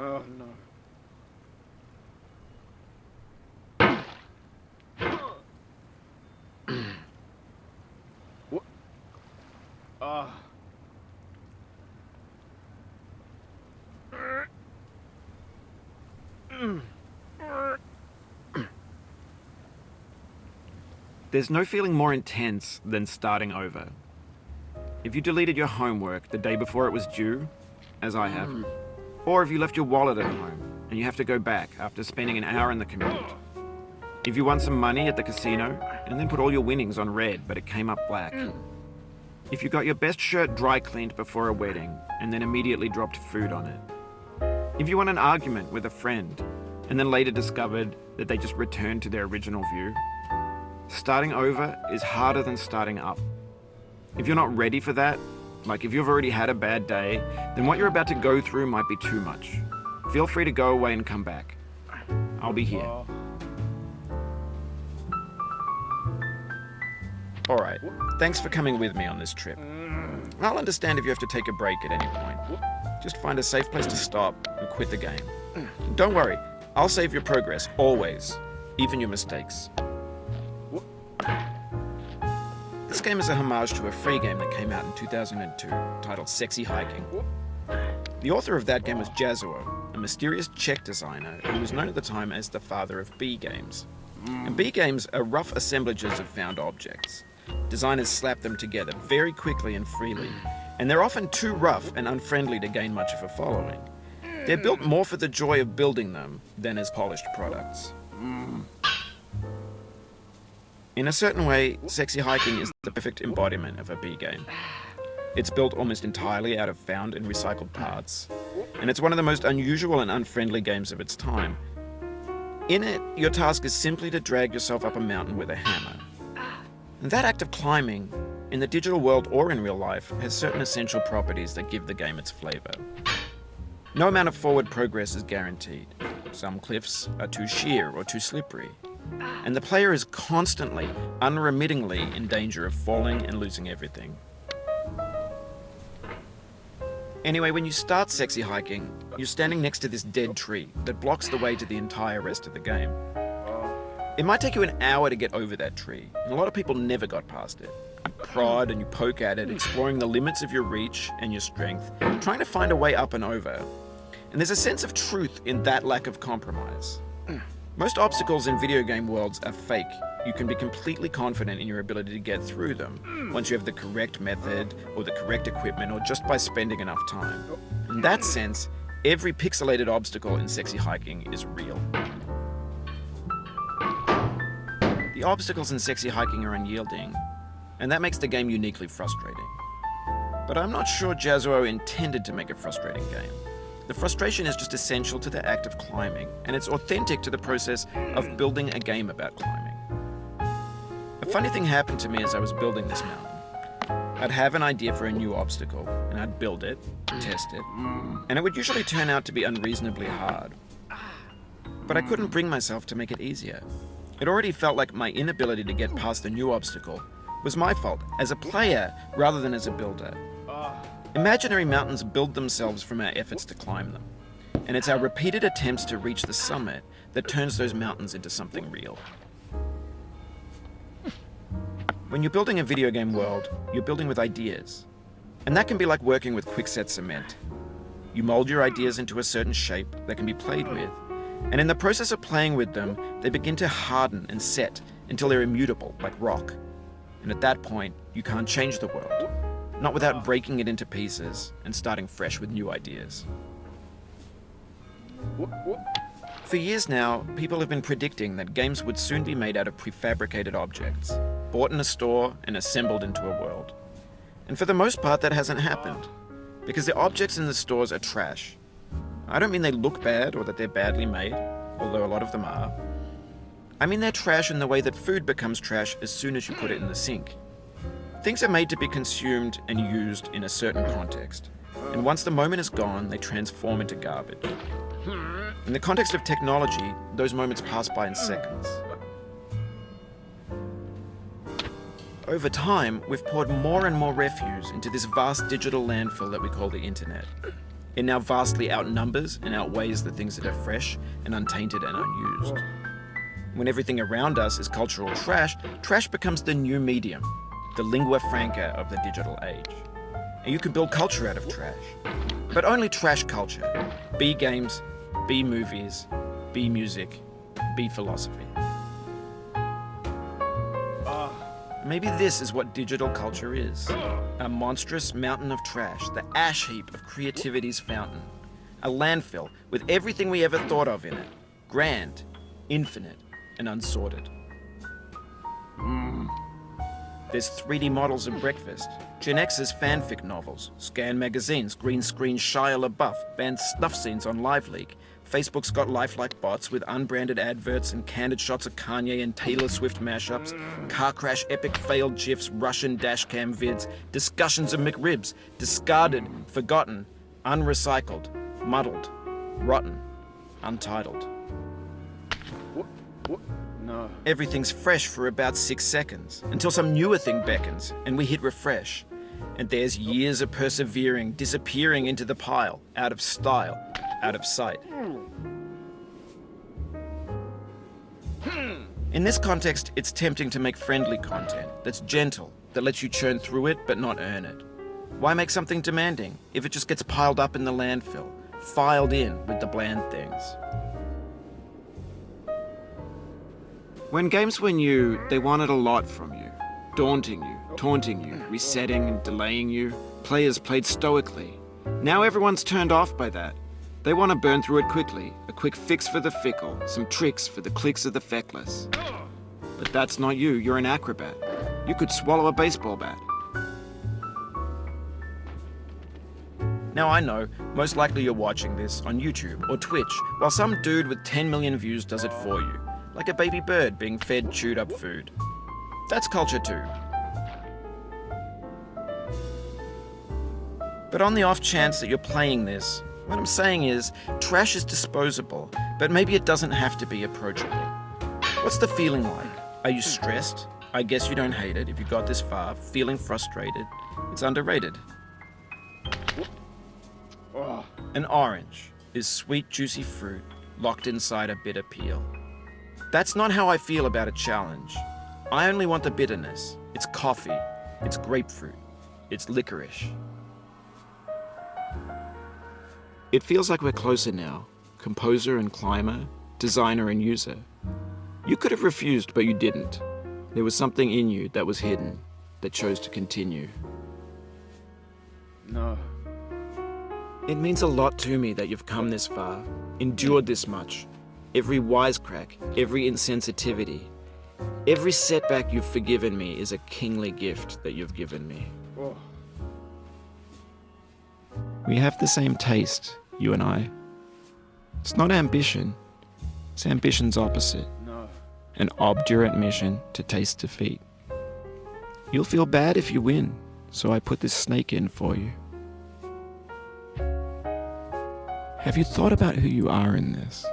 Oh no. What? Ah. There's no feeling more intense than starting over. If you deleted your homework the day before it was due, as I have, or if you left your wallet at home and you have to go back after spending an hour in the commute. If you won some money at the casino and then put all your winnings on red but it came up black. If you got your best shirt dry cleaned before a wedding and then immediately dropped food on it. If you won an argument with a friend and then later discovered that they just returned to their original view. Starting over is harder than starting up. If you're not ready for that, like if you've already had a bad day, then what you're about to go through might be too much. Feel free to go away and come back. I'll be here. Alright, thanks for coming with me on this trip. I'll understand if you have to take a break at any point. Just find a safe place to stop and quit the game. Don't worry, I'll save your progress, always. Even your mistakes. This game is a homage to a free game that came out in 2002, titled Sexy Hiking. The author of that game was Jazuo, a mysterious Czech designer who was known at the time as the father of B games. And B games are rough assemblages of found objects. Designers slap them together very quickly and freely, and they're often too rough and unfriendly to gain much of a following. They're built more for the joy of building them than as polished products. In a certain way, Sexy Hiking is the perfect embodiment of a B game. It's built almost entirely out of found and recycled parts, and it's one of the most unusual and unfriendly games of its time. In it, your task is simply to drag yourself up a mountain with a hammer. And that act of climbing, in the digital world or in real life, has certain essential properties that give the game its flavor. No amount of forward progress is guaranteed. Some cliffs are too sheer or too slippery. And the player is constantly, unremittingly in danger of falling and losing everything. Anyway, when you start Sexy Hiking, you're standing next to this dead tree that blocks the way to the entire rest of the game. It might take you an hour to get over that tree, and a lot of people never got past it. You prod and you poke at it, exploring the limits of your reach and your strength, trying to find a way up and over. And there's a sense of truth in that lack of compromise. Most obstacles in video game worlds are fake. You can be completely confident in your ability to get through them once you have the correct method or the correct equipment or just by spending enough time. In that sense, every pixelated obstacle in Sexy Hiking is real. The obstacles in Sexy Hiking are unyielding, and that makes the game uniquely frustrating. But I'm not sure Jazuo intended to make a frustrating game. The frustration is just essential to the act of climbing, and it's authentic to the process of building a game about climbing. A funny thing happened to me as I was building this mountain. I'd have an idea for a new obstacle, and I'd build it, test it, and it would usually turn out to be unreasonably hard. But I couldn't bring myself to make it easier. It already felt like my inability to get past the new obstacle was my fault, as a player rather than as a builder. Imaginary mountains build themselves from our efforts to climb them, and it's our repeated attempts to reach the summit that turns those mountains into something real. When you're building a video game world, you're building with ideas, and that can be like working with quickset cement. You mold your ideas into a certain shape that can be played with, and in the process of playing with them, they begin to harden and set until they're immutable, like rock. And at that point, you can't change the world. Not without breaking it into pieces and starting fresh with new ideas. For years now, people have been predicting that games would soon be made out of prefabricated objects, bought in a store and assembled into a world. And for the most part, that hasn't happened, because the objects in the stores are trash. I don't mean they look bad or that they're badly made, although a lot of them are. I mean they're trash in the way that food becomes trash as soon as you put it in the sink. Things are made to be consumed and used in a certain context, and once the moment is gone, they transform into garbage. In the context of technology, those moments pass by in seconds. Over time, we've poured more and more refuse into this vast digital landfill that we call the internet. It now vastly outnumbers and outweighs the things that are fresh and untainted and unused. When everything around us is cultural trash, trash becomes the new medium, the lingua franca of the digital age. And you can build culture out of trash. But only trash culture. Be games, be movies, be music, be philosophy. Maybe this is what digital culture is. A monstrous mountain of trash, the ash heap of creativity's fountain. A landfill with everything we ever thought of in it. Grand, infinite, and unsorted. There's 3D models of breakfast, Gen X's fanfic novels, scan magazines, green screen Shia LaBeouf, banned snuff scenes on LiveLeak. Facebook's got lifelike bots with unbranded adverts and candid shots of Kanye and Taylor Swift mashups, car crash epic failed GIFs, Russian dashcam vids, discussions of McRibs, discarded, forgotten, unrecycled, muddled, rotten, untitled. What? No. Everything's fresh for about 6 seconds, until some newer thing beckons, and we hit refresh. And there's years of persevering, disappearing into the pile, out of style, out of sight. In this context, it's tempting to make friendly content that's gentle, that lets you churn through it but not earn it. Why make something demanding if it just gets piled up in the landfill, filed in with the bland things? When games were new, they wanted a lot from you. Daunting you, taunting you, resetting and delaying you. Players played stoically. Now everyone's turned off by that. They want to burn through it quickly, a quick fix for the fickle, some tricks for the clicks of the feckless. But that's not you, you're an acrobat. You could swallow a baseball bat. Now I know, most likely you're watching this on YouTube or Twitch, while some dude with 10 million views does it for you, like a baby bird being fed chewed up food. That's culture too. But on the off chance that you're playing this, what I'm saying is, trash is disposable, but maybe it doesn't have to be approachable. What's the feeling like? Are you stressed? I guess you don't hate it if you got this far. Feeling frustrated? It's underrated. An orange is sweet, juicy fruit locked inside a bitter peel. That's not how I feel about a challenge. I only want the bitterness. It's coffee. It's grapefruit. It's licorice. It feels like we're closer now, composer and climber, designer and user. You could have refused, but you didn't. There was something in you that was hidden, that chose to continue. No. It means a lot to me that you've come this far, endured this much. Every wisecrack, every insensitivity, every setback you've forgiven me is a kingly gift that you've given me. Oh. We have the same taste, you and I. It's not ambition, it's ambition's opposite. No. An obdurate mission to taste defeat. You'll feel bad if you win, so I put this snake in for you. Have you thought about who you are in this?